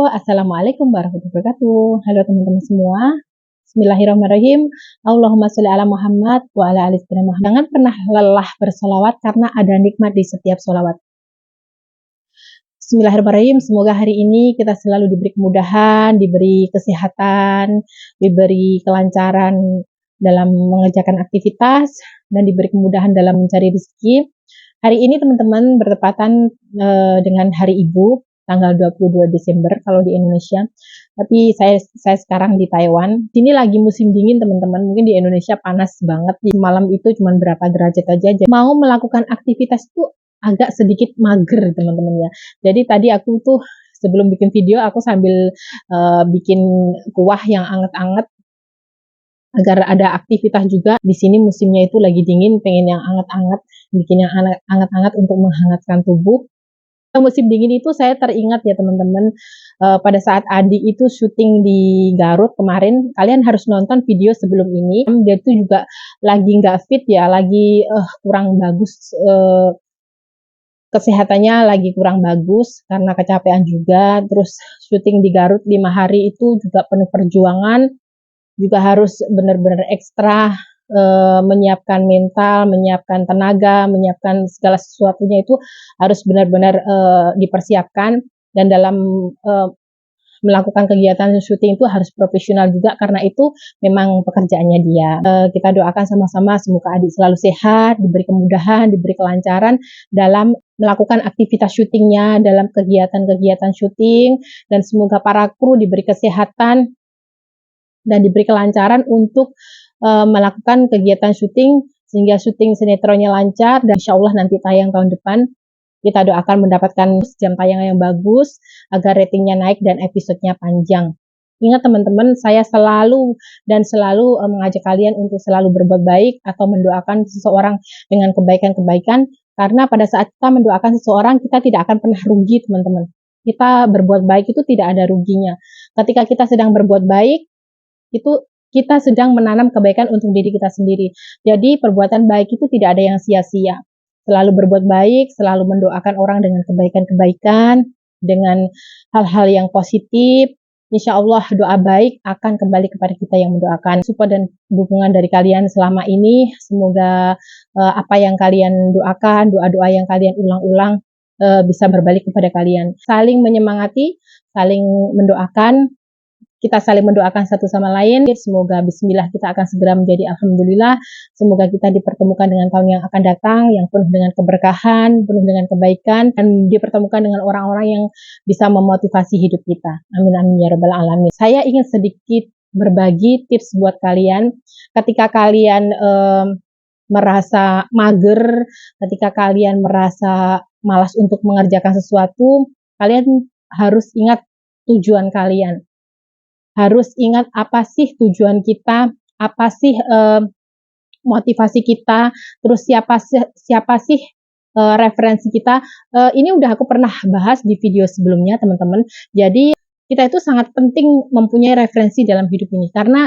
Assalamualaikum warahmatullahi wabarakatuh. Halo teman-teman semua. Bismillahirrahmanirrahim. Allahumma sholli ala Muhammad wa ala ali sayyidina Muhammad. Jangan pernah lelah bersolawat karena ada nikmat di setiap solawat. Bismillahirrahmanirrahim. Semoga hari ini kita selalu diberi kemudahan, diberi kesehatan, diberi kelancaran dalam mengerjakan aktivitas, dan diberi kemudahan dalam mencari rezeki. Hari ini teman-teman bertepatan dengan Hari Ibu, tanggal 22 Desember kalau di Indonesia. Tapi saya sekarang di Taiwan. Sini lagi musim dingin teman-teman. Mungkin di Indonesia panas banget. Di malam itu cuma berapa derajat aja. Mau melakukan aktivitas itu agak sedikit mager teman-teman ya. Jadi tadi aku tuh sebelum bikin video aku sambil bikin kuah yang anget-anget agar ada aktivitas juga. Di sini musimnya itu lagi dingin, pengen yang anget-anget, bikin yang anget-anget untuk menghangatkan tubuh. Musim dingin itu saya teringat ya teman-teman, pada saat Adi itu syuting di Garut kemarin, kalian harus nonton video sebelum ini. Dia tuh juga lagi nggak fit ya, lagi kurang bagus, kesehatannya lagi kurang bagus karena kecapean juga. Terus syuting di Garut 5 hari itu juga penuh perjuangan, juga harus benar-benar ekstra menyiapkan mental, menyiapkan tenaga, menyiapkan segala sesuatunya itu harus benar-benar dipersiapkan. Dan dalam melakukan kegiatan syuting itu harus profesional juga karena itu memang pekerjaannya dia. Kita doakan sama-sama semoga Adik selalu sehat, diberi kemudahan, diberi kelancaran dalam melakukan aktivitas syutingnya, dalam kegiatan-kegiatan syuting, dan semoga para kru diberi kesehatan dan diberi kelancaran untuk melakukan kegiatan syuting sehingga syuting sinetronnya lancar, dan insya Allah nanti tayang tahun depan. Kita doakan mendapatkan jam tayang yang bagus agar ratingnya naik dan episodenya panjang. Ingat teman-teman, saya selalu mengajak kalian untuk selalu berbuat baik atau mendoakan seseorang dengan kebaikan-kebaikan, karena pada saat kita mendoakan seseorang kita tidak akan pernah rugi teman-teman. Kita berbuat baik itu tidak ada ruginya. Ketika kita sedang berbuat baik, itu kita sedang menanam kebaikan untuk diri kita sendiri. Jadi perbuatan baik itu tidak ada yang sia-sia. Selalu berbuat baik, selalu mendoakan orang dengan kebaikan-kebaikan, dengan hal-hal yang positif. Insya Allah doa baik akan kembali kepada kita yang mendoakan. Support dan dukungan dari kalian selama ini, semoga apa yang kalian doakan, doa-doa yang kalian ulang-ulang bisa berbalik kepada kalian. Saling menyemangati, saling mendoakan. Kita saling mendoakan satu sama lain. Semoga bismillah kita akan segera menjadi alhamdulillah. Semoga kita dipertemukan dengan tahun yang akan datang yang penuh dengan keberkahan, penuh dengan kebaikan, dan dipertemukan dengan orang-orang yang bisa memotivasi hidup kita. Amin amin ya rabbal alamin. Saya ingin sedikit berbagi tips buat kalian ketika kalian merasa mager, ketika kalian merasa malas untuk mengerjakan sesuatu. Kalian harus ingat tujuan kalian. Harus ingat apa sih tujuan kita, apa sih motivasi kita, terus siapa sih referensi kita. Ini udah aku pernah bahas di video sebelumnya teman-teman. Jadi kita itu sangat penting mempunyai referensi dalam hidup ini, karena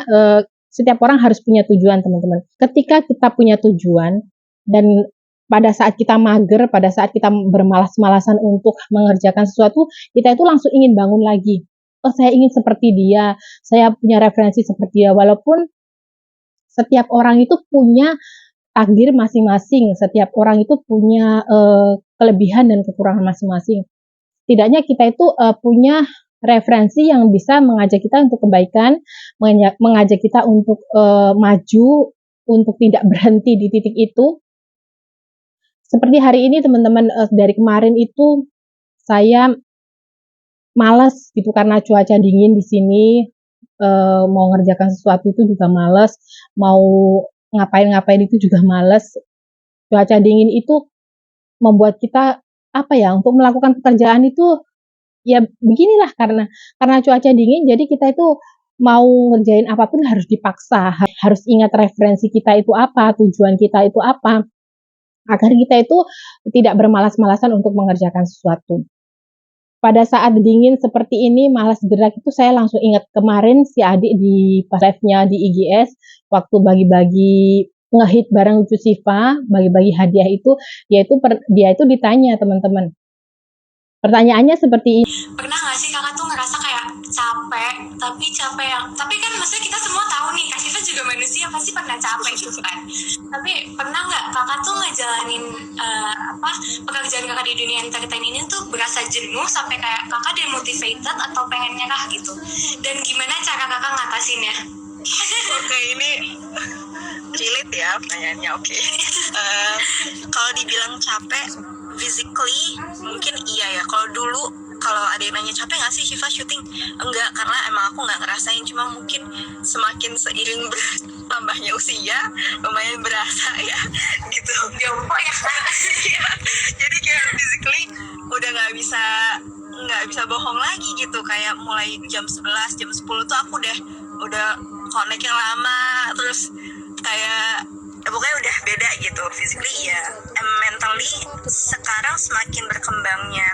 setiap orang harus punya tujuan teman-teman. Ketika kita punya tujuan, dan pada saat kita mager, pada saat kita bermalas-malasan untuk mengerjakan sesuatu, kita itu langsung ingin bangun lagi. Oh, saya ingin seperti dia, saya punya referensi seperti dia. Walaupun setiap orang itu punya takdir masing-masing, setiap orang itu punya kelebihan dan kekurangan masing-masing. Setidaknya kita itu punya referensi yang bisa mengajak kita untuk kebaikan, mengajak kita untuk maju, untuk tidak berhenti di titik itu. Seperti hari ini teman-teman, dari kemarin itu saya malas gitu karena cuaca dingin di sini, mau ngerjakan sesuatu itu juga malas, mau ngapain-ngapain itu juga malas. Cuaca dingin itu membuat kita apa ya, untuk melakukan pekerjaan itu ya beginilah, karena cuaca dingin jadi kita itu mau ngerjain apapun harus dipaksa, harus ingat referensi kita itu apa, tujuan kita itu apa, agar kita itu tidak bermalas-malasan untuk mengerjakan sesuatu. Pada saat dingin seperti ini, malas gerak itu, saya langsung ingat kemarin si Adik di pas live-nya di IGS, waktu bagi-bagi ngehit bareng Lucu Siva, bagi-bagi hadiah itu, dia itu ditanya teman-teman. Pertanyaannya seperti ini. Pernah nggak sih kakak tuh ngerasa kayak capek, tapi kan maksudnya kita semua tahu nih, Kak Syifa juga manusia, pasti pernah capek gitu kan. Tapi pernah nggak kakak tuh ngejalanin pekerjaan kakak di dunia entertain ini tuh berasa jenuh sampai kayak kakak demotivated atau pengen nyerah gitu? Dan gimana cara kakak ngatasinnya? Oke, ini relate ya pertanyaannya. Oke. Kalau dibilang capek physically mungkin iya ya. Kalau ada yang nanya capek nggak sih Syifa syuting, enggak, karena emang aku nggak ngerasain. Cuma mungkin semakin seiring bertambahnya usia lumayan berasa ya gitu. Jompo ya. Jadi kayak physically udah nggak bisa bohong lagi gitu. Kayak mulai jam 11 jam 10 tuh aku udah connect yang lama, terus kayak pokoknya udah beda gitu physically ya. Mentally sekarang semakin berkembangnya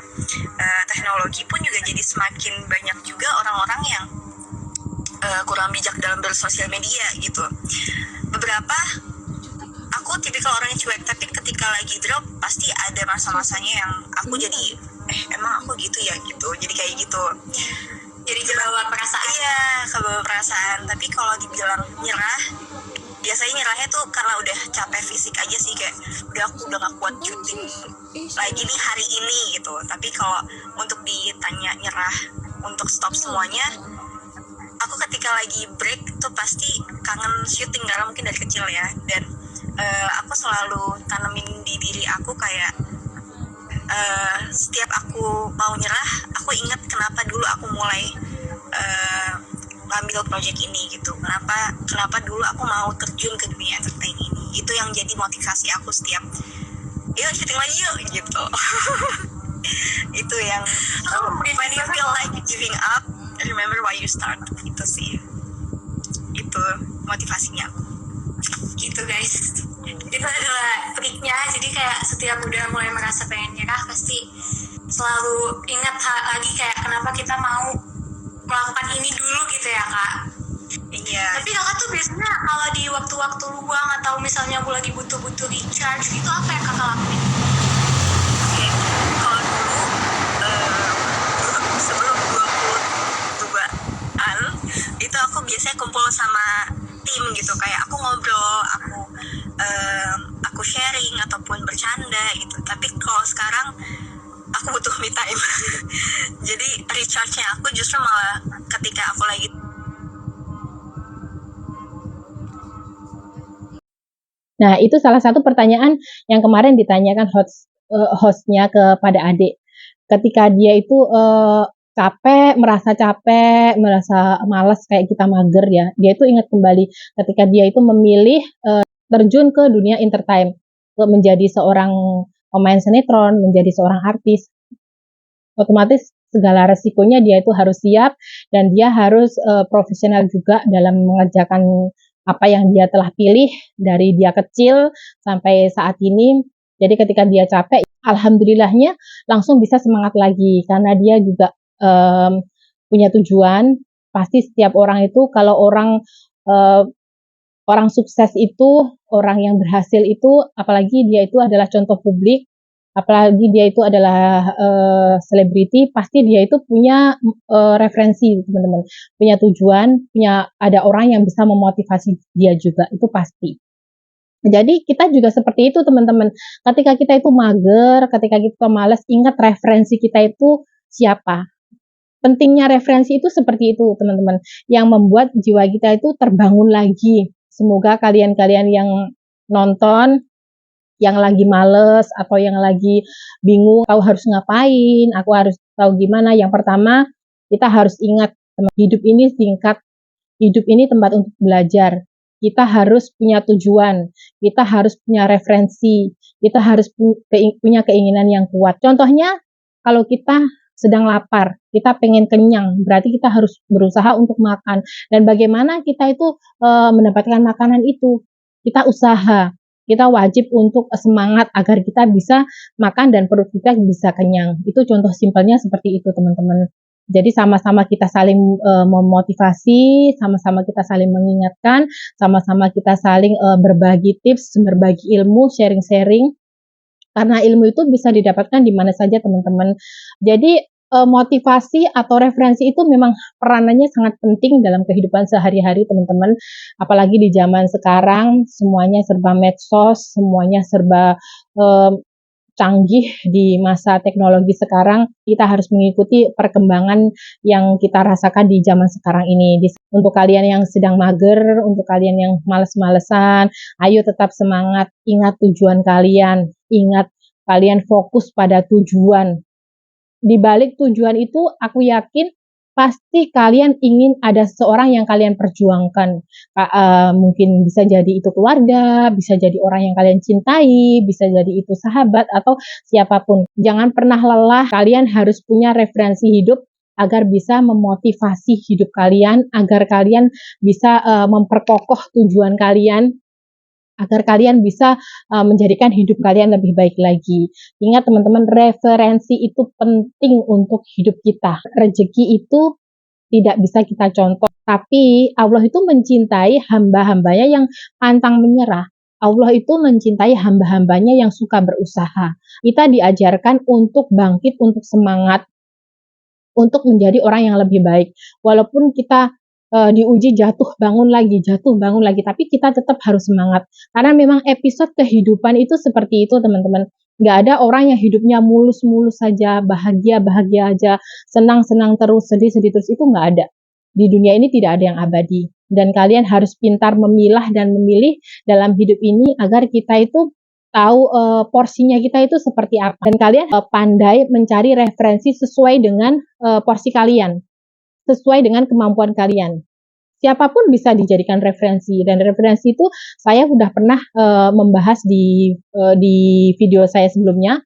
teknologi pun juga jadi semakin banyak juga orang-orang yang kurang bijak dalam bersosial media gitu. Beberapa aku tipikal orang yang cuek, tapi ketika lagi drop pasti ada masa-masanya yang aku jadi emang aku gitu ya gitu, jadi kayak gitu. Jadi kebawa perasaan. Iya, kebawa perasaan. Tapi kalau dibilang nyerah, biasanya nyerahnya tuh karena udah capek fisik aja sih, kayak aku udah gak kuat syuting lagi nih hari ini gitu. Tapi kalau untuk ditanya nyerah untuk stop semuanya, aku ketika lagi break tuh pasti kangen syuting karena mungkin dari kecil ya. Dan aku selalu tanemin di diri aku kayak setiap aku mau nyerah, aku ingat kenapa dulu aku mulai ngambil project ini gitu. Kenapa dulu aku mau terjun ke dunia entertain ini. Itu yang jadi motivasi aku setiap yuk syuting lagi yuk gitu. Itu yang when you feel like giving up, remember why you start. Itu sih, itu motivasinya aku gitu guys. Itu adalah triknya. Jadi kayak setiap udah mulai merasa pengen nyerah, pasti selalu ingat lagi kayak kenapa kita mau melakukan ini dulu gitu ya Kak. Iya. Tapi kakak tuh biasanya kalau di waktu-waktu luang atau misalnya aku lagi butuh recharge gitu, apa yang kakak lakuin? Oke, kalau dulu sebelum 22-an itu aku biasanya kumpul sama tim gitu, kayak aku ngobrol, aku sharing ataupun bercanda gitu. Tapi kalau sekarang aku butuh me time. Jadi recharge-nya aku justru malah ketika aku lagi. Nah, itu salah satu pertanyaan yang kemarin ditanyakan hostnya kepada adik. Ketika dia itu capek, merasa malas kayak kita mager ya, dia itu ingat kembali ketika dia itu memilih terjun ke dunia entertain, menjadi seorang pemain sinetron, menjadi seorang artis. Otomatis segala resikonya dia itu harus siap, dan dia harus profesional juga dalam mengerjakan apa yang dia telah pilih dari dia kecil sampai saat ini. Jadi ketika dia capek, alhamdulillahnya langsung bisa semangat lagi karena dia juga punya tujuan. Pasti setiap orang itu, kalau orang sukses itu, orang yang berhasil itu, apalagi dia itu adalah contoh publik, apalagi dia itu adalah selebriti, pasti dia itu punya referensi, teman-teman, punya tujuan, ada orang yang bisa memotivasi dia juga, itu pasti. Jadi kita juga seperti itu, teman-teman. Ketika kita itu mager, ketika kita malas, ingat referensi kita itu siapa. Pentingnya referensi itu seperti itu, teman-teman, yang membuat jiwa kita itu terbangun lagi. Semoga kalian-kalian yang nonton, yang lagi males atau yang lagi bingung tahu harus ngapain, aku harus tahu gimana. Yang pertama, kita harus ingat, hidup ini singkat, hidup ini tempat untuk belajar. Kita harus punya tujuan, kita harus punya referensi, kita harus punya keinginan yang kuat. Contohnya, kalau kita sedang lapar, kita pengen kenyang, berarti kita harus berusaha untuk makan. Dan bagaimana kita itu mendapatkan makanan itu? Kita usaha. Kita wajib untuk semangat agar kita bisa makan dan perut kita bisa kenyang. Itu contoh simpelnya seperti itu, teman-teman. Jadi sama-sama kita saling memotivasi, sama-sama kita saling mengingatkan, sama-sama kita saling berbagi tips, berbagi ilmu, sharing-sharing. Karena ilmu itu bisa didapatkan di mana saja, teman-teman. Jadi motivasi atau referensi itu memang peranannya sangat penting dalam kehidupan sehari-hari teman-teman. Apalagi di zaman sekarang semuanya serba medsos, semuanya serba canggih di masa teknologi sekarang. Kita harus mengikuti perkembangan yang kita rasakan di zaman sekarang ini. Untuk kalian yang sedang mager, untuk kalian yang males-malesan, ayo tetap semangat, ingat tujuan kalian, ingat kalian fokus pada tujuan. Di balik tujuan itu, aku yakin pasti kalian ingin ada seseorang yang kalian perjuangkan. Mungkin bisa jadi itu keluarga, bisa jadi orang yang kalian cintai, bisa jadi itu sahabat atau siapapun. Jangan pernah lelah, kalian harus punya referensi hidup agar bisa memotivasi hidup kalian, agar kalian bisa memperkokoh tujuan kalian, agar kalian bisa menjadikan hidup kalian lebih baik lagi. Ingat teman-teman, referensi itu penting untuk hidup kita. Rezeki itu tidak bisa kita contoh, tapi Allah itu mencintai hamba-hambanya yang pantang menyerah. Allah itu mencintai hamba-hambanya yang suka berusaha. Kita diajarkan untuk bangkit, untuk semangat, untuk menjadi orang yang lebih baik. Walaupun kita diuji jatuh bangun lagi, tapi kita tetap harus semangat. Karena memang episode kehidupan itu seperti itu teman-teman. Nggak ada orang yang hidupnya mulus-mulus saja, bahagia-bahagia aja, senang-senang terus, sedih-sedih terus, itu nggak ada. Di dunia ini tidak ada yang abadi. Dan kalian harus pintar memilah dan memilih dalam hidup ini agar kita itu tahu porsinya kita itu seperti apa. Dan kalian pandai mencari referensi sesuai dengan porsi kalian, sesuai dengan kemampuan kalian. Siapapun bisa dijadikan referensi, dan referensi itu saya sudah pernah membahas di video saya sebelumnya.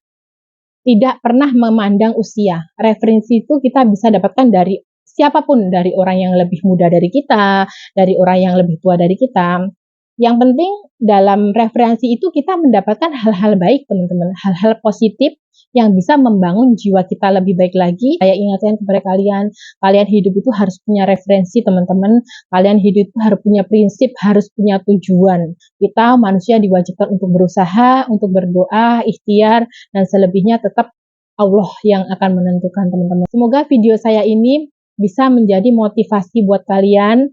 Tidak pernah memandang usia. Referensi itu kita bisa dapatkan dari siapapun, dari orang yang lebih muda dari kita, dari orang yang lebih tua dari kita. Yang penting dalam referensi itu kita mendapatkan hal-hal baik teman-teman, hal-hal positif yang bisa membangun jiwa kita lebih baik lagi. Saya ingatkan kepada kalian, kalian hidup itu harus punya referensi teman-teman, kalian hidup itu harus punya prinsip, harus punya tujuan. Kita manusia diwajibkan untuk berusaha, untuk berdoa, ikhtiar, dan selebihnya tetap Allah yang akan menentukan teman-teman. Semoga video saya ini bisa menjadi motivasi buat kalian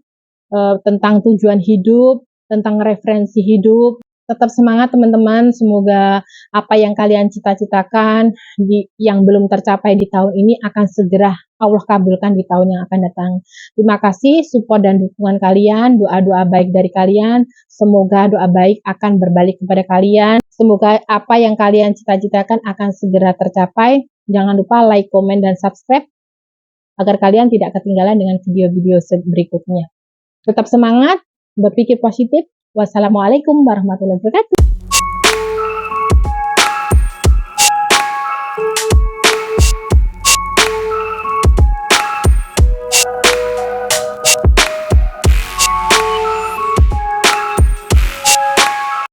tentang tujuan hidup, tentang referensi hidup. Tetap semangat teman-teman, semoga apa yang kalian cita-citakan yang belum tercapai di tahun ini akan segera Allah kabulkan di tahun yang akan datang. Terima kasih support dan dukungan kalian, doa-doa baik dari kalian. Semoga doa baik akan berbalik kepada kalian. Semoga apa yang kalian cita-citakan akan segera tercapai. Jangan lupa like, komen, dan subscribe agar kalian tidak ketinggalan dengan video-video berikutnya. Tetap semangat, berpikir positif. Wassalamualaikum warahmatullahi wabarakatuh.